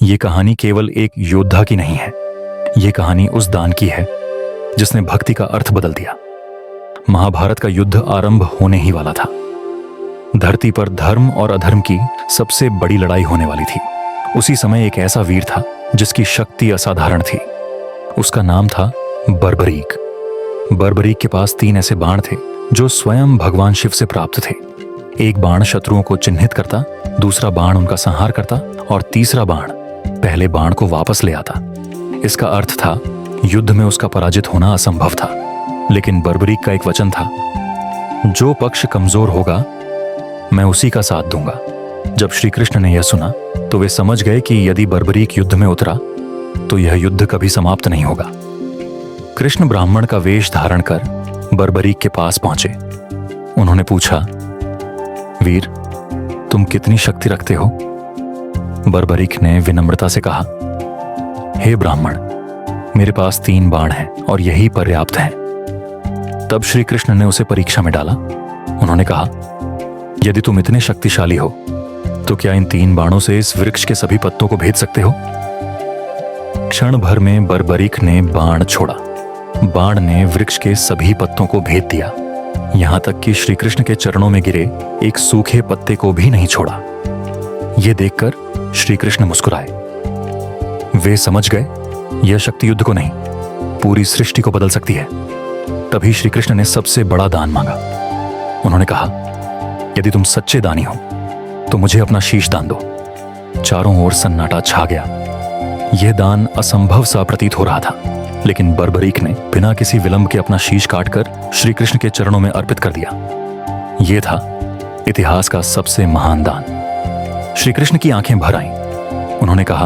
ये कहानी केवल एक योद्धा की नहीं है, ये कहानी उस दान की है जिसने भक्ति का अर्थ बदल दिया। महाभारत का युद्ध आरंभ होने ही वाला था। धरती पर धर्म और अधर्म की सबसे बड़ी लड़ाई होने वाली थी। उसी समय एक ऐसा वीर था जिसकी शक्ति असाधारण थी। उसका नाम था बर्बरीक। बर्बरीक के पास 3 ऐसे बाण थे जो स्वयं भगवान शिव से प्राप्त थे। एक बाण शत्रुओं को चिन्हित करता, दूसरा बाण उनका संहार करता और तीसरा बाण पहले बाण को वापस ले आता। इसका अर्थ था युद्ध में उसका पराजित होना असंभव था। लेकिन बर्बरीक का एक वचन था, जो पक्ष कमजोर होगा मैं उसी का साथ दूंगा। जब श्री कृष्ण ने यह सुना तो वे समझ गए कि यदि बर्बरीक युद्ध में उतरा तो यह युद्ध कभी समाप्त नहीं होगा। कृष्ण ब्राह्मण का वेश धारण कर बर्बरीक के पास पहुंचे। उन्होंने पूछा, वीर, तुम कितनी शक्ति रखते हो? बर्बरीक ने विनम्रता से कहा, हे ब्राह्मण, मेरे पास 3 बाण हैं और यही पर्याप्त हैं। तब श्री कृष्ण ने उसे परीक्षा में डाला। उन्होंने कहा, यदि तुम इतने शक्तिशाली हो तो क्या इन 3 बाणों से इस वृक्ष के सभी पत्तों को भेद सकते हो? क्षण भर में बर्बरीक ने बाण छोड़ा। बाण ने वृक्ष के सभी पत्तों को भेद दिया, यहां तक कि श्री कृष्ण के चरणों में गिरे एक सूखे पत्ते को भी नहीं छोड़ा। यह देखकर श्री कृष्ण मुस्कुराए। वे समझ गए यह शक्ति युद्ध को नहीं, पूरी सृष्टि को बदल सकती है। तभी श्री कृष्ण ने सबसे बड़ा दान मांगा। उन्होंने कहा, यदि तुम सच्चे दानी हो तो मुझे अपना शीश दान दो। चारों ओर सन्नाटा छा गया। यह दान असंभव सा प्रतीत हो रहा था, लेकिन बर्बरीक ने बिना किसी विलंब के अपना शीश काटकर श्री कृष्ण के चरणों में अर्पित कर दिया। यह था इतिहास का सबसे महान दान। श्री कृष्ण की आंखें भर आईं। उन्होंने कहा,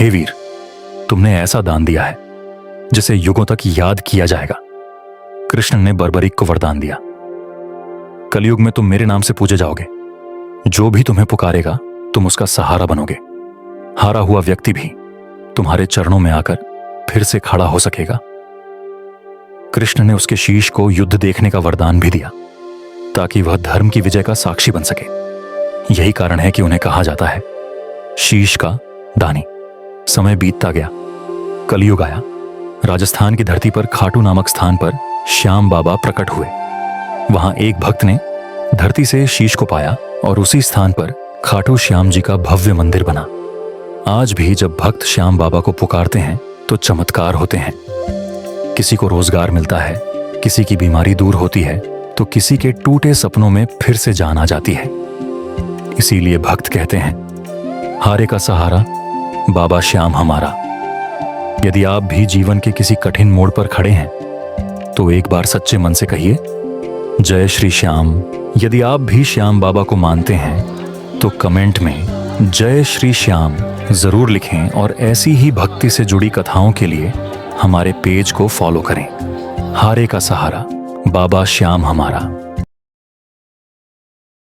हे वीर, तुमने ऐसा दान दिया है जिसे युगों तक याद किया जाएगा। कृष्ण ने बर्बरीक को वरदान दिया, कलयुग में तुम मेरे नाम से पूजे जाओगे। जो भी तुम्हें पुकारेगा तुम उसका सहारा बनोगे। हारा हुआ व्यक्ति भी तुम्हारे चरणों में आकर फिर से खड़ा हो सकेगा। कृष्ण ने उसके शीश को युद्ध देखने का वरदान भी दिया ताकि वह धर्म की विजय का साक्षी बन सके। यही कारण है कि उन्हें कहा जाता है शीश का दानी। समय बीतता गया, कलयुग आया। राजस्थान की धरती पर खाटू नामक स्थान पर श्याम बाबा प्रकट हुए। वहां एक भक्त ने धरती से शीश को पाया और उसी स्थान पर खाटू श्याम जी का भव्य मंदिर बना। आज भी जब भक्त श्याम बाबा को पुकारते हैं तो चमत्कार होते हैं। किसी को रोजगार मिलता है, किसी की बीमारी दूर होती है तो किसी के टूटे सपनों में फिर से जान आ जाती है। इसीलिए भक्त कहते हैं, हारे का सहारा बाबा श्याम हमारा। यदि आप भी जीवन के किसी कठिन मोड़ पर खड़े हैं तो एक बार सच्चे मन से कहिए, जय श्री श्याम। यदि आप भी श्याम बाबा को मानते हैं तो कमेंट में जय श्री श्याम जरूर लिखें और ऐसी ही भक्ति से जुड़ी कथाओं के लिए हमारे पेज को फॉलो करें। हारे का सहारा बाबा श्याम हमारा।